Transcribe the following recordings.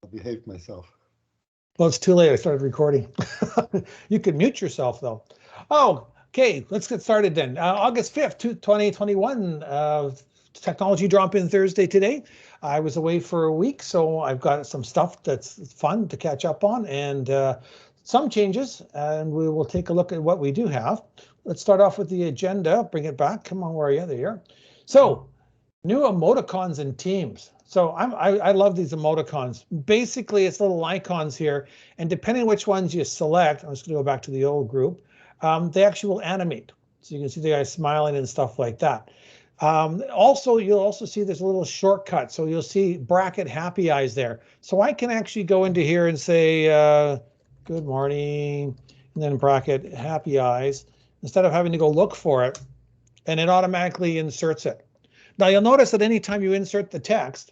I'll behave myself. Well, it's too late. I started recording. You can mute yourself, though. Oh, okay. Let's get started then. August 5th, 2021. Technology drop-in Thursday today. I was away for a week, so I've got some stuff that's fun to catch up on and some changes, and we will take a look at what we do have. Let's start off with the agenda. Bring it back. Come on, where are you? There you are. So, new emoticons in Teams. So I love these emoticons. Basically, it's little icons here, and depending on which ones you select, I'm just going to go back to the old group, they actually will animate. So you can see the guy smiling and stuff like that. Also, you'll also see there's a little shortcut. So you'll see bracket happy eyes there. So I can actually go into here and say, good morning, and then bracket happy eyes, instead of having to go look for it, and it automatically inserts it. Now you'll notice that anytime you insert the text,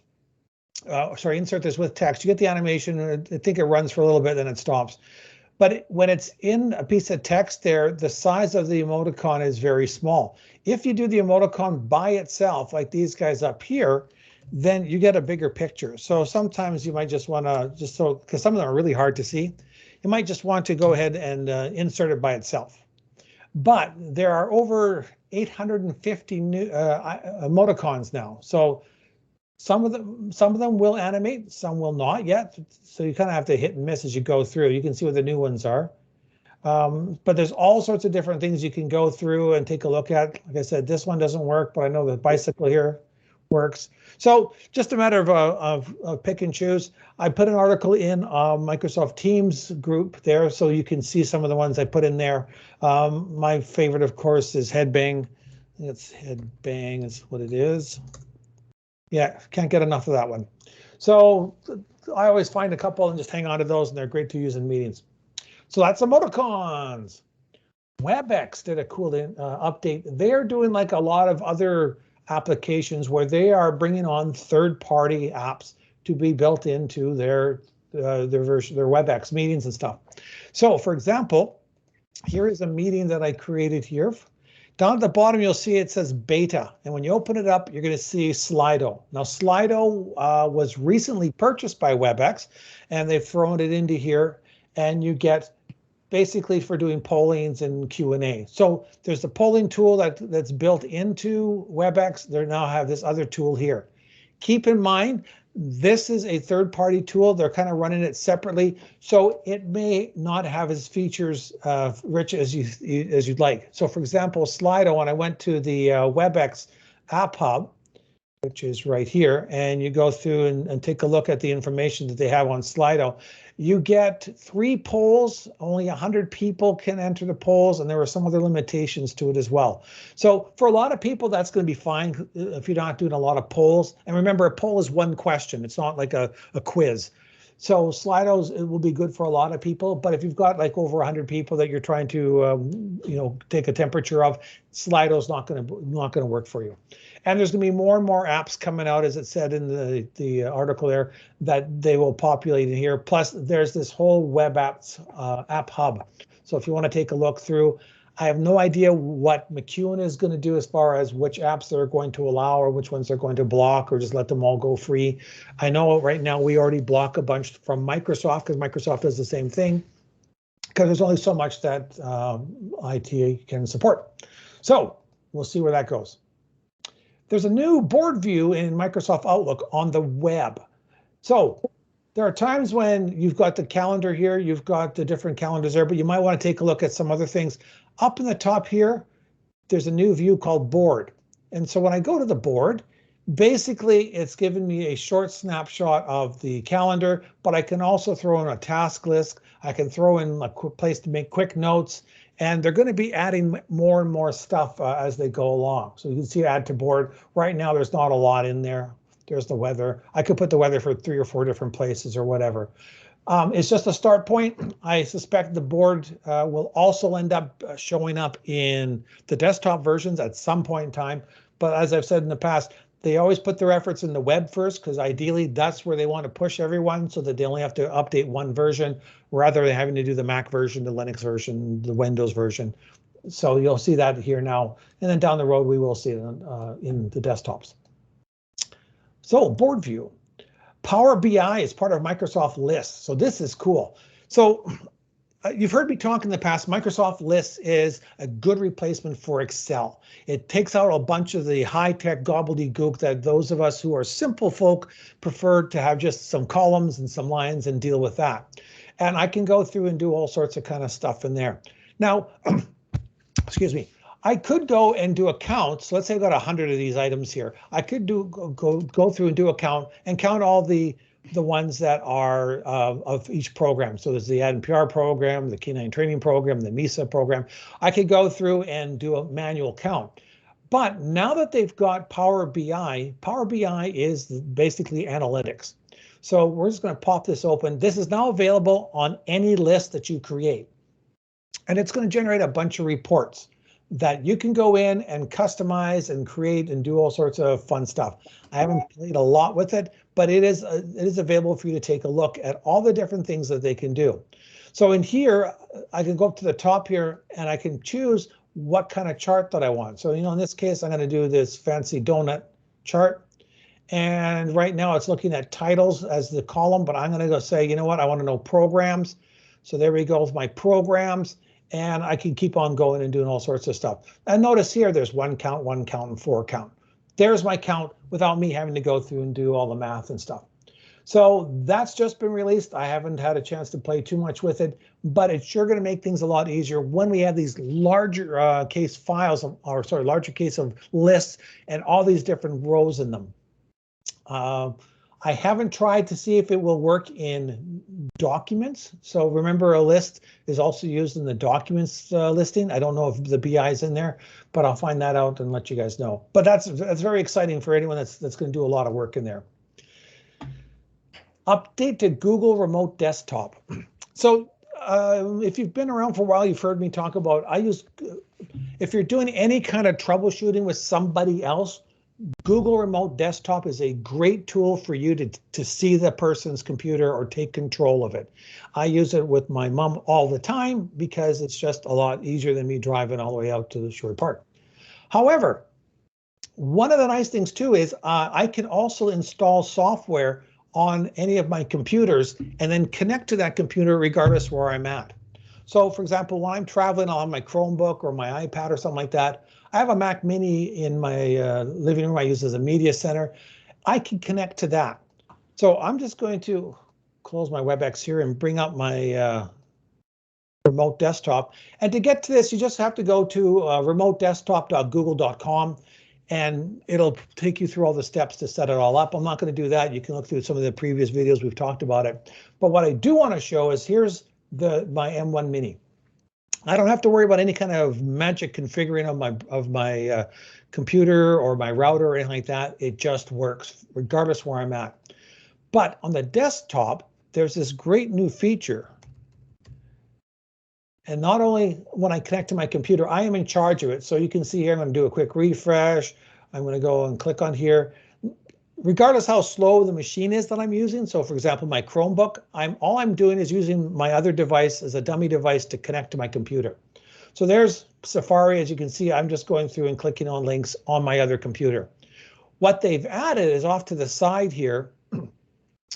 insert this with text, you get the animation. I think it runs for a little bit, then it stops. But when it's in a piece of text there, the size of the emoticon is very small. If you do the emoticon by itself, like these guys up here, then you get a bigger picture. So sometimes you might just want to, because some of them are really hard to see, you might just want to go ahead and insert it by itself. But there are over 850 new emoticons now. So some of them will animate, some will not yet. So you kind of have to hit and miss as you go through. You can see what the new ones are. But there's all sorts of different things you can go through and take a look at. Like I said, this one doesn't work, but I know the bicycle here works. So just a matter of pick and choose. I put an article in Microsoft Teams group there, so you can see some of the ones I put in there. My favorite, of course, is Headbang. I think it's Headbang is what it is. Yeah, can't get enough of that one. So I always find a couple and just hang on to those, and they're great to use in meetings. So that's emoticons. Webex did a cool update. They're doing like a lot of other applications where they are bringing on third-party apps to be built into their Webex meetings and stuff. So, for example, here is a meeting that I created here. Down at the bottom, you'll see it says beta. And when you open it up, you're going to see Slido. Now, Slido was recently purchased by Webex, and they've thrown it into here. And you get basically for doing pollings and Q&A. So there's the polling tool that's built into Webex. They now have this other tool here. Keep in mind, this is a third-party tool. They're kind of running it separately, so it may not have as features rich as you'd like. So, for example, Slido. When I went to the Webex App Hub, which is right here, and you go through and take a look at the information that they have on Slido, you get 3 polls. Only 100 people can enter the polls, and there are some other limitations to it as well. So for a lot of people, that's going to be fine if you're not doing a lot of polls. And remember, a poll is one question. It's not like a quiz. So Slido's, it will be good for a lot of people, but if you've got like over 100 people that you're trying to take a temperature of, Slido's not going to work for you. And there's going to be more and more apps coming out, as it said in the article there, that they will populate in here. Plus, there's this whole web app hub. So if you want to take a look through, I have no idea what McEwen is going to do as far as which apps they're going to allow or which ones they're going to block or just let them all go free. I know right now we already block a bunch from Microsoft because Microsoft does the same thing because there's only so much that IT can support. So we'll see where that goes. There's a new board view in Microsoft Outlook on the web. So there are times when you've got the calendar here, you've got the different calendars there, but you might want to take a look at some other things. Up in the top here, there's a new view called board. And so when I go to the board, basically it's giving me a short snapshot of the calendar, but I can also throw in a task list. I can throw in a quick place to make quick notes, and they're going to be adding more and more stuff as they go along. So you can see add to board. Right now, there's not a lot in there. There's the weather. I could put the weather for 3 or 4 different places or whatever. It's just a start point. I suspect the board will also end up showing up in the desktop versions at some point in time. But as I've said in the past, they always put their efforts in the web first because ideally that's where they want to push everyone so that they only have to update one version rather than having to do the Mac version, the Linux version, the Windows version. So you'll see that here now. And then down the road, we will see it in the desktops. So board view. Power BI is part of Microsoft Lists, so this is cool. So you've heard me talk in the past, Microsoft Lists is a good replacement for Excel. It takes out a bunch of the high-tech gobbledygook that those of us who are simple folk prefer to have just some columns and some lines and deal with that. And I can go through and do all sorts of kind of stuff in there. Now, excuse me, I could go and do a count. So let's say I've got 100 of these items here. I could go through and do a count and count all the ones that are of each program. So there's the AdNPR program, the K9 training program, the MISA program. I could go through and do a manual count. But now that they've got Power BI is basically analytics. So we're just going to pop this open. This is now available on any list that you create. And it's going to generate a bunch of reports that you can go in and customize and create and do all sorts of fun stuff. I haven't played a lot with it, but it is available for you to take a look at all the different things that they can do. So in here, I can go up to the top here and I can choose what kind of chart that I want. So, in this case, I'm going to do this fancy donut chart. And right now it's looking at titles as the column, but I'm going to go say, you know what, I want to know programs. So there we go with my programs. And I can keep on going and doing all sorts of stuff. And notice here, there's 1 count, and 4 count. There's my count without me having to go through and do all the math and stuff. So that's just been released. I haven't had a chance to play too much with it, but it's sure going to make things a lot easier when we have these larger case files, larger case of lists and all these different rows in them. I haven't tried to see if it will work in documents. So remember, a list is also used in the documents listing. I don't know if the BI is in there, but I'll find that out and let you guys know. But that's very exciting for anyone that's going to do a lot of work in there. Update to Google Remote Desktop. So if you've been around for a while, you've heard me talk about, if you're doing any kind of troubleshooting with somebody else, Google Remote Desktop is a great tool for you to see the person's computer or take control of it. I use it with my mom all the time because it's just a lot easier than me driving all the way out to the Shore Park. However, one of the nice things too is I can also install software on any of my computers and then connect to that computer regardless where I'm at. So for example, when I'm traveling on my Chromebook or my iPad or something like that, I have a Mac Mini in my living room I use as a media center. I can connect to that. So I'm just going to close my Webex here and bring up my remote desktop. And to get to this, you just have to go to remotedesktop.google.com and it'll take you through all the steps to set it all up. I'm not going to do that. You can look through some of the previous videos we've talked about it. But what I do want to show is here's my M1 Mini. I don't have to worry about any kind of magic configuring of my computer or my router or anything like that. It just works regardless where I'm at. But on the desktop, there's this great new feature. And not only when I connect to my computer, I am in charge of it. So you can see here, I'm going to do a quick refresh. I'm going to go and click on here. Regardless how slow the machine is that I'm using, so for example, my Chromebook, all I'm doing is using my other device as a dummy device to connect to my computer. So there's Safari. As you can see, I'm just going through and clicking on links on my other computer. What they've added is off to the side here,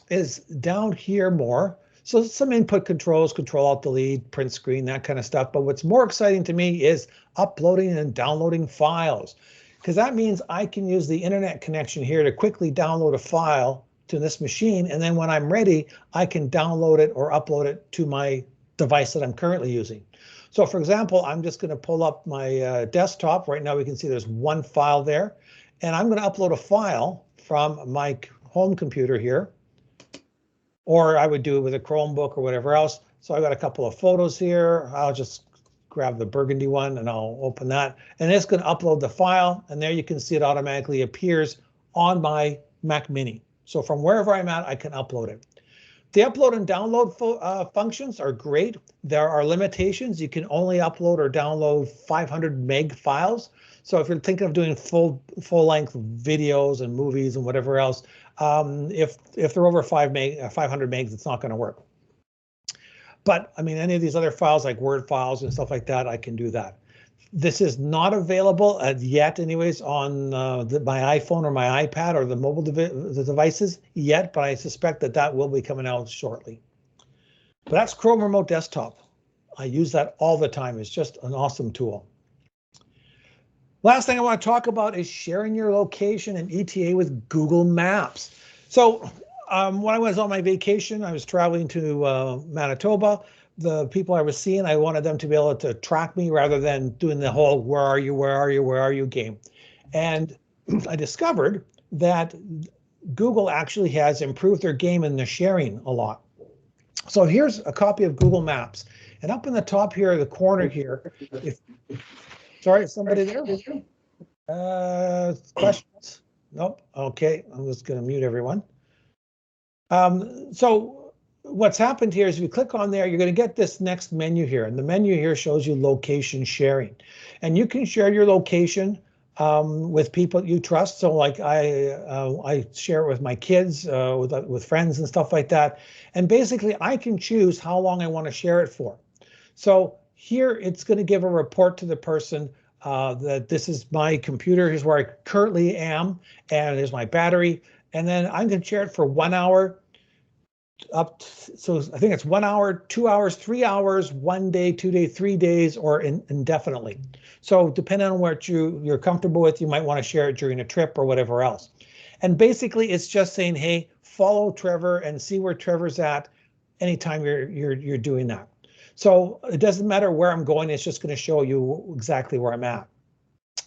is down here more. So some input controls, Control Alt Delete, print screen, that kind of stuff. But what's more exciting to me is uploading and downloading files, because that means I can use the internet connection here to quickly download a file to this machine. And then when I'm ready, I can download it or upload it to my device that I'm currently using. So for example, I'm just going to pull up my desktop. Right now we can see there's one file there. And I'm going to upload a file from my home computer here. Or I would do it with a Chromebook or whatever else. So I've got a couple of photos here. I'll just grab the burgundy one and I'll open that. And it's going to upload the file. And there you can see it automatically appears on my Mac Mini. So from wherever I'm at, I can upload it. The upload and download functions are great. There are limitations. You can only upload or download 500 meg files. So if you're thinking of doing full-length videos and movies and whatever else, if they're over 500 megs, it's not going to work. But I mean, any of these other files like Word files and stuff like that, I can do that. This is not available yet anyways on my iPhone or my iPad or the mobile devices yet, but I suspect that will be coming out shortly. But that's Chrome Remote Desktop. I use that all the time. It's just an awesome tool. Last thing I want to talk about is sharing your location and ETA with Google Maps. So when I was on my vacation, I was traveling to Manitoba. The people I was seeing, I wanted them to be able to track me rather than doing the whole where are you, where are you, where are you game. And I discovered that Google actually has improved their game in the sharing a lot. So here's a copy of Google Maps. And up in the top here, the corner here, sorry, somebody there? Questions? Nope. Okay, I'm just going to mute everyone. So what's happened here is if you click on there, you're going to get this next menu here. And the menu here shows you location sharing. And you can share your location with people you trust. So like I share it with my kids, with friends and stuff like that. And basically I can choose how long I want to share it for. So here it's going to give a report to the person that this is my computer, here's where I currently am, and here's my battery. And then I'm going to share it for 1 hour so I think it's 1 hour, 2 hours, 3 hours, 1 day, 2 days, 3 days, or indefinitely. So depending on what you're comfortable with, you might want to share it during a trip or whatever else. And basically it's just saying, hey, follow Trevor and see where Trevor's at anytime you're doing that. So it doesn't matter where I'm going, it's just going to show you exactly where I'm at.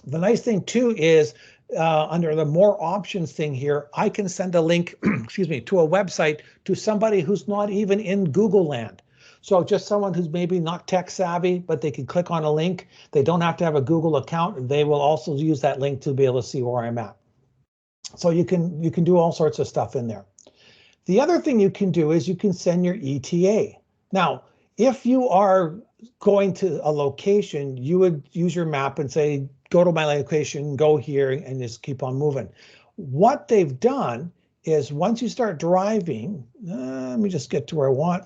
The nice thing too is under the more options thing here, I can send a link, excuse me, to a website to somebody who's not even in Google land. So just someone who's maybe not tech savvy, but they can click on a link. They don't have to have a Google account. They will also use that link to be able to see where I'm at. So you can do all sorts of stuff in there. The other thing you can do is you can send your ETA. Now, if you are going to a location, you would use your map and say, go to my location, go here, and just keep on moving. What they've done is once you start driving, let me just get to where I want.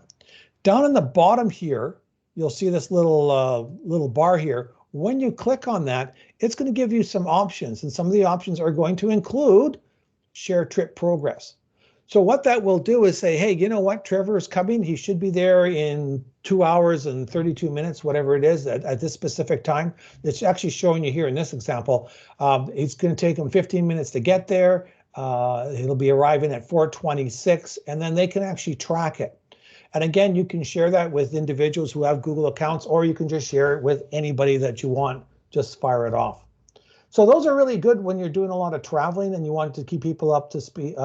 Down in the bottom here, you'll see this little bar here. When you click on that, it's going to give you some options, and some of the options are going to include share trip progress. So what that will do is say, hey, you know what, Trevor is coming. He should be there in 2 hours and 32 minutes, whatever it is at this specific time. It's actually showing you here in this example. It's going to take him 15 minutes to get there. He'll be arriving at 4:26, and then they can actually track it. And again, you can share that with individuals who have Google accounts, or you can just share it with anybody that you want. Just fire it off. So those are really good when you're doing a lot of traveling and you want to keep people up to speed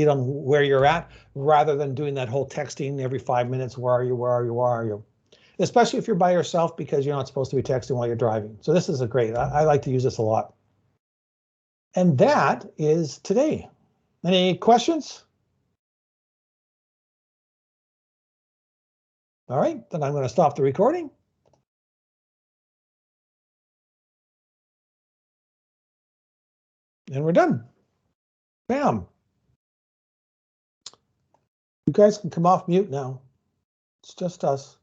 on where you're at, rather than doing that whole texting every 5 minutes. Where are you? Where are you? Where are you? Especially if you're by yourself, because you're not supposed to be texting while you're driving. So this is a great. I like to use this a lot. And that is today. Any questions? All right, then I'm going to stop the recording. And we're done. Bam. You guys can come off mute now. It's just us.